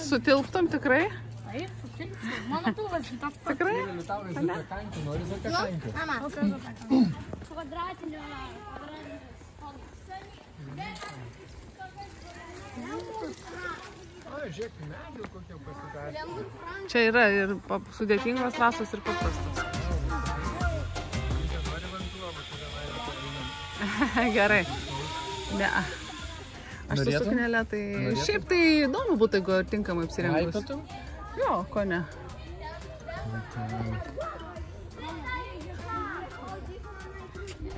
Sutilptum tikrai? Taip, sutilpsiu. Mano tuvas toks pat. Tikrai? Liutaurai zakakankių, nori zakakankių. Mama. Kvadratinio. O, žiūrėk, medžių kokie pasidarė. Čia yra ir sudėtingos trasos ir paprastos. Gerai. Ne. Aš su suknelė, tai šiaip tai įdomu būtų, jeigu tinkamai apsirengus. Laipiotum? Jo, ko ne.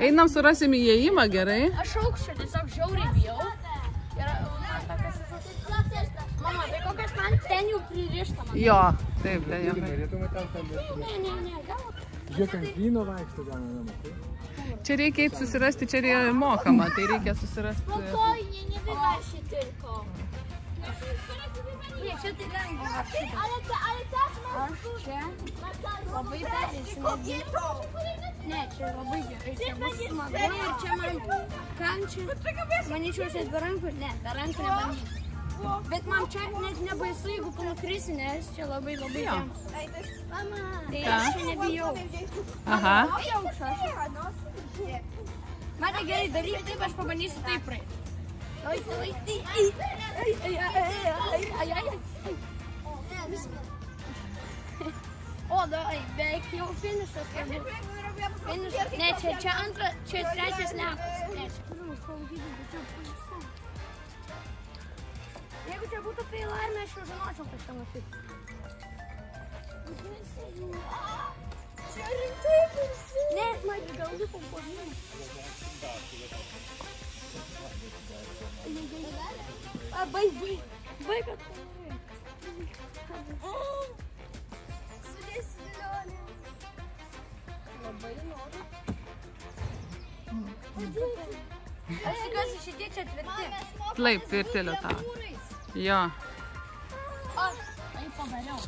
Einam, surasim įėjimą, gerai? Aš aukščio tiesiog žiauriai bijau. Mama, tai kokias man ten jau pririšta man. Jo, taip, ten jau. Norėtume ten kalbėti. Ne, gal. Žiūrėk, ant vyno vaikšto galima, matai? Čia reikia eiti susirasti, čia yra mokama, tai reikia susirasti. Spokojnie, nie wygasi tylko. Nie, čia tai lengva. Ale tak aš čia labai perėsiu. Ne, čia labai gerai, čia bus smagu ir čia man kam čia, manyčiau, čia be rankų, ne, be rankų nemanysiu. Bet man čia net nebaisu, jeigu tu nukrisi, nes čia labai gems. Tai aš čia nebijau. Aha. Mane gerai, daryk taip, aš pabandysiu taip praeiti. O O, beveik jau finišas. Ne, čia antra, čia trečias lepas. Jeigu čia būtų prie laimė, aš jau žinočiau, kad čia matyti. Čia rimtai visi. Ne, man gal lipo pomynų. Baig, kad sudėsi dėlionį. Labai noriu. Aš tikiuosi šitie čia tvirti. Taip, tvirti lietavai. Jo. O, tai padariau.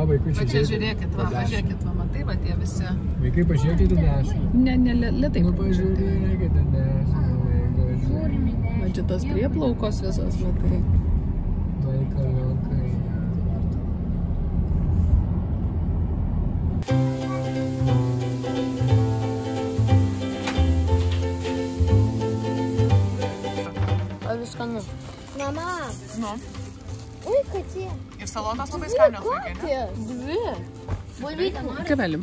Vaikai Va čia žiūrėkit, va, pažiūrėkit, va, matai, va tie visi. Vaikai, pažiūrėkite dešinę. Ne, lėtai. Nu, pažiūrėkite dešinę, vaikai. Va čia tos prieplaukos visos, matai. Vaikaliukai. O viskanu. Mama. Nu. Ui, katė. Ir salotas labai skanios vaikai, ne? Dvi. Bulvytė nori. Kabelim.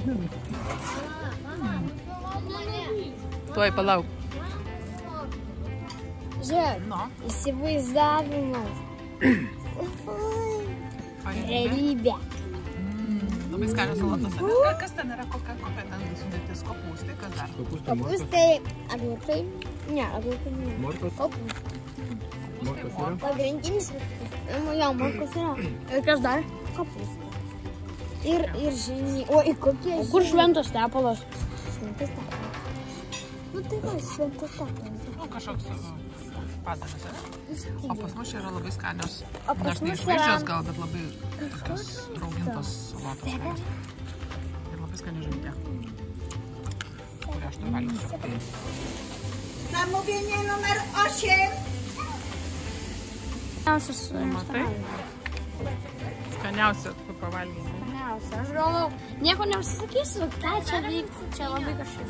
Tuoj, palauk. Žiūrėk, Nu. įsivaizdavimas. Realybė. Labai skanios salotos. Kas ten yra, kokia ten sudėtis? Kopūstai, kas dar? Kopūstai, agurkai. Ne, agurkai ne. Morkos? Kopūstai. Morkos yra? Pagrindinis. Jo, morkos yra. Ir kas dar? Kopūstai. Ir žiniai. O, kokie? O kur šventas tepalas? Šventas tepalas. Nu tai va, šventas tepalas. Nu, kažkoks padaras, ne? O pas mus čia yra labai skanios. O pas Nors mus neišvaizdžios yra- gal, bet labai tokios raugintos salotos. Ir labai skani žuvytė. Kurią aš tu valgysiu. Zamówienie numer 8. Matai? Skaniausia, kur pavalgyti. Aš galvau, nieko neužsisakysiu, ką čia vyktų, čia labai kažkaip.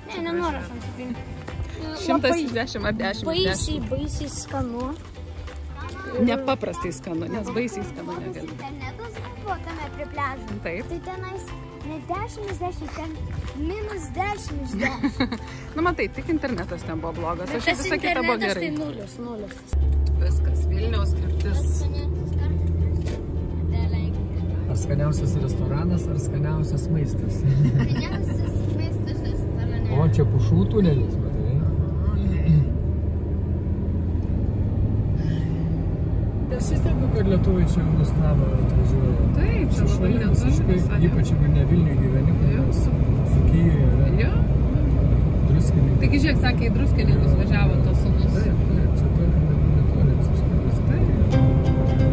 Ne, nenoriu aš nusipirkti. 110 ar 10. Baisiai skanu. Nepaprastai skanu, nes baisiai skanu negali. Internetas buvo tame prie pliažo. Taip. Tai tenais ne 10 iš 10, ten minus 10 iš 10. Nu, matai, tik internetas ten buvo blogas, o šiaip visą kitą buvo gerai. Tai nulis. Viskas, Vilniaus kryptis. Ar skaniausias restoranas, ar skaniausias maistas? Skaniausias maistas restorane. O, čia pušų tunelis, matai? Nesistebiu, kad lietuviai čia Nustavą atvažiuoja. Taip, čia labai lietuviškai, ypač jeigu ne Vilniuje gyveni, nes Dzūkijoje, Jo. Druskininkai. Taigi, žiūrėk, sakė, į Druskininkus važiavo tos sūnus. Taip, čia turi visiškai. Taip.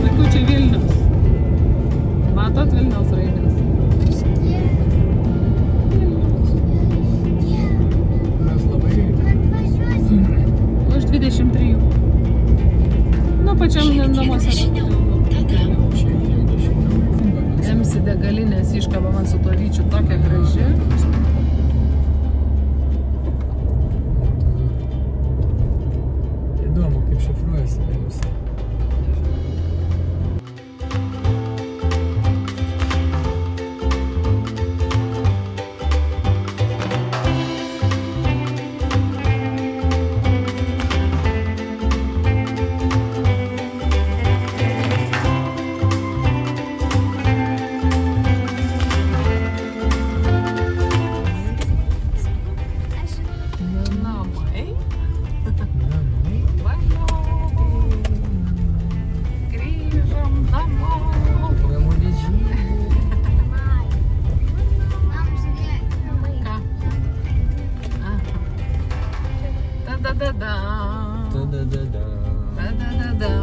Vaikučiai Vilnius. Matot Vilniaus raidės? Mes labai Už 23. Nu, pačiam namuose. MC degalinės iškaba man su to ryčiu tokia graži. įdomu, kaip šifruojasi vėliausiai. Da da da da. Da, da, da, da. Da da da da.